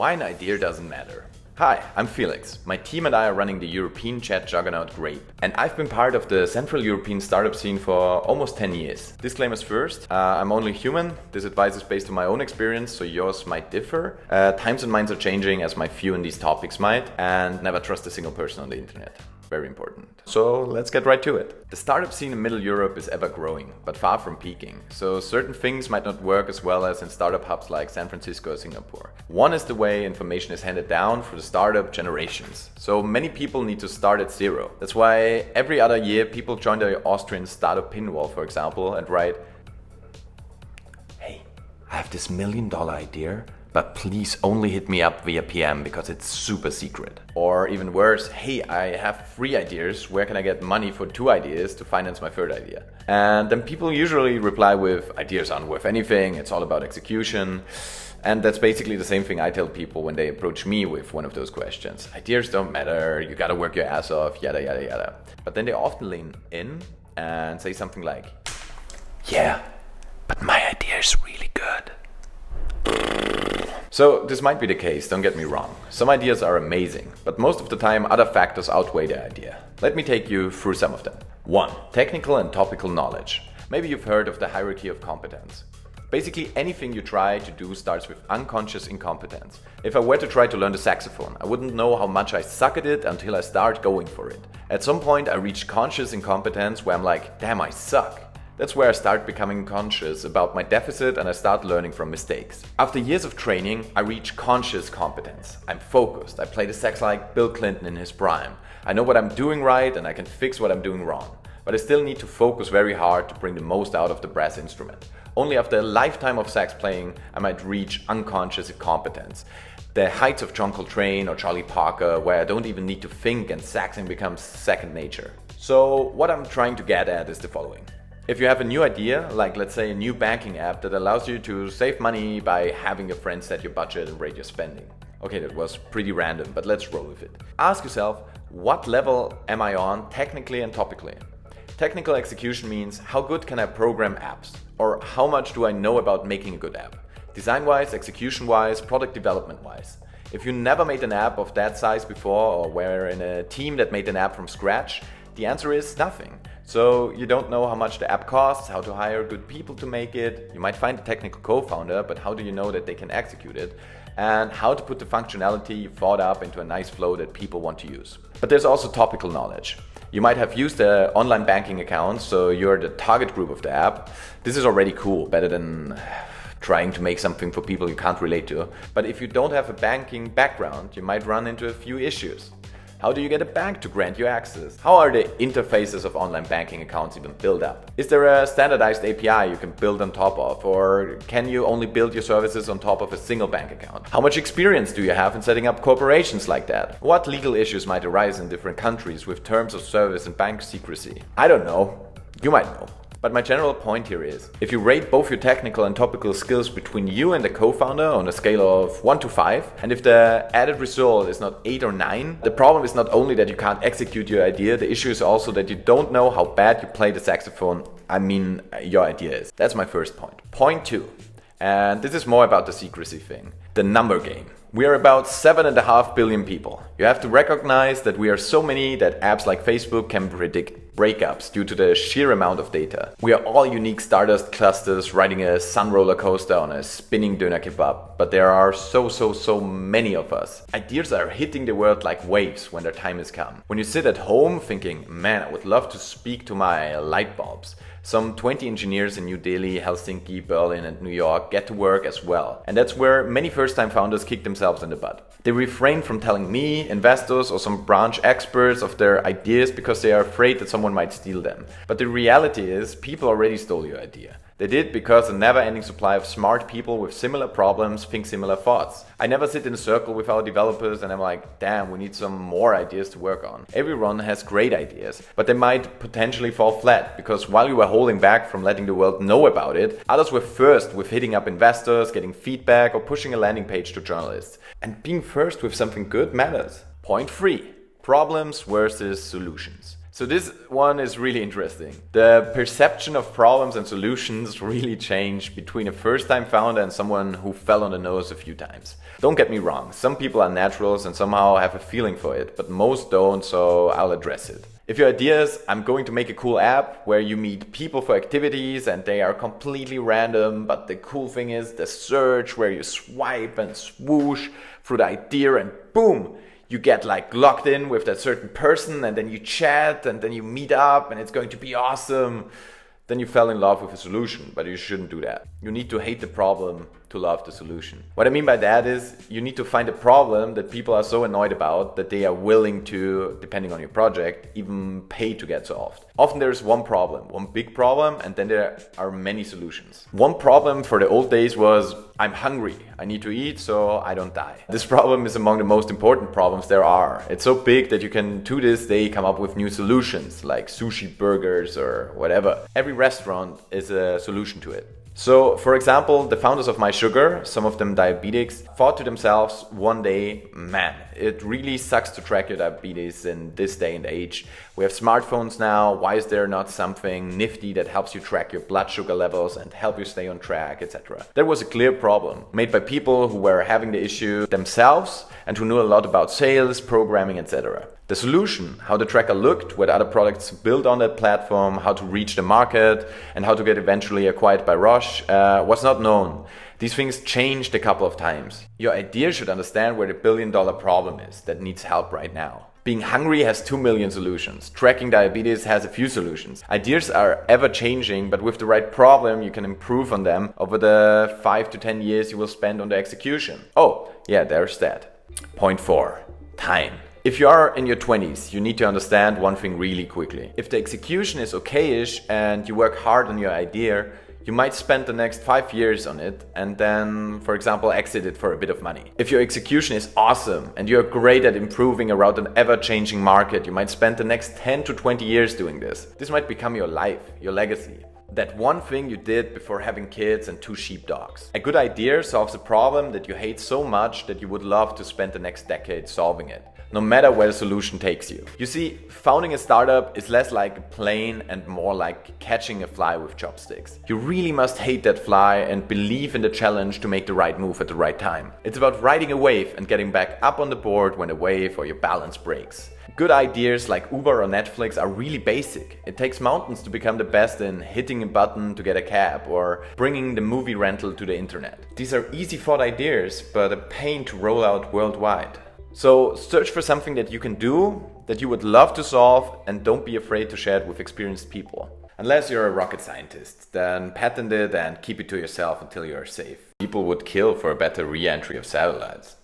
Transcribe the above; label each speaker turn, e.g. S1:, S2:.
S1: Why an idea doesn't matter. Hi, I'm Felix. My team and I are running the European chat juggernaut Grape, and I've been part of the Central European startup scene for almost 10 years. Disclaimers first, I'm only human. This advice is based on my own experience, so yours might differ. Times and minds are changing, as my view on these topics might, and never trust a single person on the internet. Very important. So let's get right to it. The startup scene in Middle Europe is ever growing, but far from peaking. So certain things might not work as well as in startup hubs like San Francisco or Singapore. One is the way information is handed down through the startup generations. So many people need to start at zero. That's why every other year people join the Austrian startup pinwall, for example, and write, "Hey, I have this $1 million idea. But please only hit me up via PM because it's super secret." Or even worse, "Hey, I have 3 ideas. Where can I get money for 2 ideas to finance my 3rd idea?" And then people usually reply with, "Ideas aren't worth anything. It's all about execution." And that's basically the same thing I tell people when they approach me with one of those questions. Ideas don't matter. You gotta work your ass off, yada, yada, yada. But then they often lean in and say something like, "Yeah, but my idea is really good." So this might be the case, don't get me wrong. Some ideas are amazing, but most of the time other factors outweigh the idea. Let me take you through some of them. 1. Technical and topical knowledge. Maybe you've heard of the hierarchy of competence. Basically anything you try to do starts with unconscious incompetence. If I were to try to learn the saxophone, I wouldn't know how much I suck at it until I start going for it. At some point I reach conscious incompetence where I'm like, damn, I suck. That's where I start becoming conscious about my deficit and I start learning from mistakes. After years of training, I reach conscious competence. I'm focused. I play the sax like Bill Clinton in his prime. I know what I'm doing right and I can fix what I'm doing wrong. But I still need to focus very hard to bring the most out of the brass instrument. Only after a lifetime of sax playing, I might reach unconscious competence. The heights of John Coltrane or Charlie Parker, where I don't even need to think and saxing becomes second nature. So what I'm trying to get at is the following. If you have a new idea, like let's say a new banking app that allows you to save money by having your friends set your budget and rate your spending. Okay, that was pretty random, but let's roll with it. Ask yourself, what level am I on technically and topically? Technical execution means how good can I program apps? Or how much do I know about making a good app? Design-wise, execution-wise, product development-wise. If you never made an app of that size before or were in a team that made an app from scratch, the answer is nothing. So you don't know how much the app costs, how to hire good people to make it. You might find a technical co-founder, but how do you know that they can execute it? And how to put the functionality you thought up into a nice flow that people want to use. But there's also topical knowledge. You might have used an online banking account, so you're the target group of the app. This is already cool, better than trying to make something for people you can't relate to. But if you don't have a banking background, you might run into a few issues. How do you get a bank to grant you access? How are the interfaces of online banking accounts even built up? Is there a standardized API you can build on top of? Or can you only build your services on top of a single bank account? How much experience do you have in setting up corporations like that? What legal issues might arise in different countries with terms of service and bank secrecy? I don't know. You might know. But my general point here is, if you rate both your technical and topical skills between you and the co-founder on a scale of 1 to 5, and if the added result is not 8 or 9, the problem is not only that you can't execute your idea, the issue is also that you don't know how bad you play the saxophone, your idea is. That's my first point. Point 2, and this is more about the secrecy thing, the number game. We are about 7.5 billion people. You have to recognize that we are so many that apps like Facebook can predict breakups due to the sheer amount of data. We are all unique stardust clusters riding a sun roller coaster on a spinning doner kebab, but there are so many of us. Ideas are hitting the world like waves when their time has come. When you sit at home thinking, man, I would love to speak to my light bulbs, some 20 engineers in New Delhi, Helsinki, Berlin and New York get to work as well. And that's where many first-time founders kick themselves in the butt. They refrain from telling me, investors or some branch experts of their ideas because they are afraid that someone might steal them. But the reality is, people already stole your idea. They did because a never-ending supply of smart people with similar problems think similar thoughts. I never sit in a circle with our developers and I'm like, damn, we need some more ideas to work on. Everyone has great ideas, but they might potentially fall flat because while you were holding back from letting the world know about it, others were first with hitting up investors, getting feedback or pushing a landing page to journalists. And being first with something good matters. Point 3. Problems versus solutions. So this one is really interesting. The perception of problems and solutions really changed between a first-time founder and someone who fell on the nose a few times. Don't get me wrong, some people are naturals and somehow have a feeling for it, but most don't, so I'll address it. If your idea is, I'm going to make a cool app where you meet people for activities and they are completely random, but the cool thing is the search where you swipe and swoosh through the idea and boom, you get like locked in with that certain person and then you chat and then you meet up and it's going to be awesome. Then you fell in love with a solution, but you shouldn't do that. You need to hate the problem to love the solution. What I mean by that is you need to find a problem that people are so annoyed about that they are willing to, depending on your project, even pay to get solved. Often there's one problem, one big problem, and then there are many solutions. One problem for the old days was, I'm hungry, I need to eat so I don't die. This problem is among the most important problems there are. It's so big that you can to this day come up with new solutions like sushi burgers or whatever. Every restaurant is a solution to it. So, for example, the founders of My Sugar, some of them diabetics, thought to themselves one day, man, it really sucks to track your diabetes in this day and age. We have smartphones now, why is there not something nifty that helps you track your blood sugar levels and help you stay on track, etc. There was a clear problem made by people who were having the issue themselves and who knew a lot about sales, programming, etc. The solution, how the tracker looked, what other products built on that platform, how to reach the market, and how to get eventually acquired by Roche, was not known. These things changed a couple of times. Your idea should understand where the billion-dollar problem is that needs help right now. Being hungry has 2 million solutions. Tracking diabetes has a few solutions. Ideas are ever changing, but with the right problem, you can improve on them over the 5 to 10 years you will spend on the execution. Oh, yeah, there's that. Point 4. Time. If you are in your 20s, you need to understand one thing really quickly. If the execution is okay-ish and you work hard on your idea, you might spend the next 5 years on it and then, for example, exit it for a bit of money. If your execution is awesome and you're great at improving around an ever-changing market, you might spend the next 10 to 20 years doing this. This might become your life, your legacy. That one thing you did before having kids and 2 sheepdogs. A good idea solves a problem that you hate so much that you would love to spend the next decade solving it, no matter where the solution takes you. You see, founding a startup is less like a plane and more like catching a fly with chopsticks. You really must hate that fly and believe in the challenge to make the right move at the right time. It's about riding a wave and getting back up on the board when a wave or your balance breaks. Good ideas like Uber or Netflix are really basic. It takes mountains to become the best in hitting a button to get a cab or bringing the movie rental to the internet. These are easy thought ideas, but a pain to roll out worldwide. So search for something that you can do, that you would love to solve, and don't be afraid to share it with experienced people. Unless you're a rocket scientist, then patent it and keep it to yourself until you're safe. People would kill for a better re-entry of satellites.